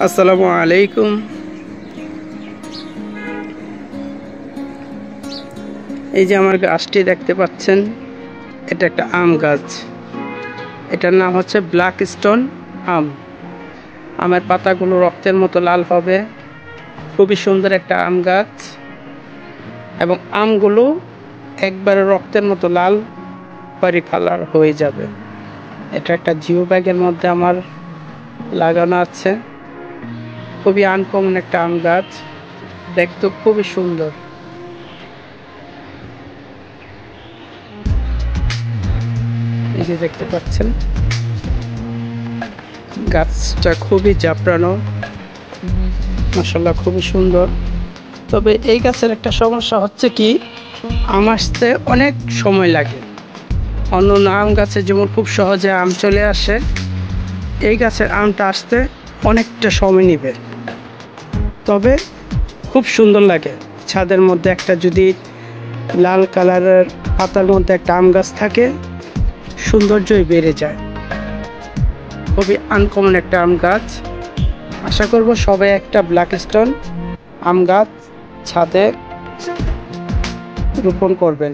আসসালামু আলাইকুম। এই যে আমার গাছটি দেখতে পাচ্ছেন, এটা একটা আম গাছ। এটার নাম হচ্ছে ব্ল্যাক স্টোন আম। আমের পাতাগুলো রক্তের মতো লাল হবে। খুবই সুন্দর একটা আম গাছ, এবং আমগুলো একবারে রক্তের মতো লাল খয়েরি কালার হয়ে যাবে। এটা একটা জিও ব্যাগের মধ্যে আমার লাগানো আছে। খুবই আনকমন একটা আম গাছ, দেখতে খুবই সুন্দর। এই যে দেখতে পাচ্ছেন, গাছটা খুবই জাপড়ানো, মাশাআল্লাহ খুবই সুন্দর। তবে এই গাছের একটা সমস্যা হচ্ছে কি, আম আসতে অনেক সময় লাগে। অন্য আম গাছে যেমন খুব সহজে আম চলে আসে, এই গাছের আমটা আসতে অনেকটা সময় নেবে। তবে খুব সুন্দর লাগে। ছাদের মধ্যে একটা যদি লাল কালারের পাতার মধ্যে একটা আম গাছ থাকে, সৌন্দর্যই বেড়ে যায়। খুবই আনকমন একটা আম গাছ। আশা করব সবাই একটা ব্ল্যাক স্টোন আম গাছ ছাদে রোপণ করবেন।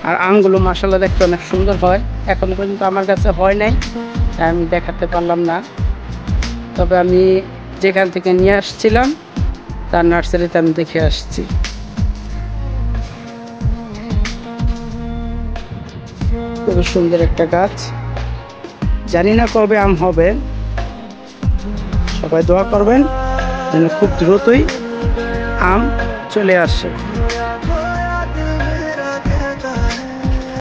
আর আমগুলো মাশাআল্লাহ দেখতে অনেক সুন্দর হয়। এখনো পর্যন্ত আমার কাছে হয় নাই, তাই আমি দেখাতে পারলাম না। তবে আমি যেখান থেকে নিয়ে আসছিলাম তার নার্সারিতে আমি দেখে আসছি। খুবই সুন্দর একটা গাছ। জানি না কবে আম হবে, সবাই দোয়া করবেন যেন খুব দ্রুতই আম চলে আসে।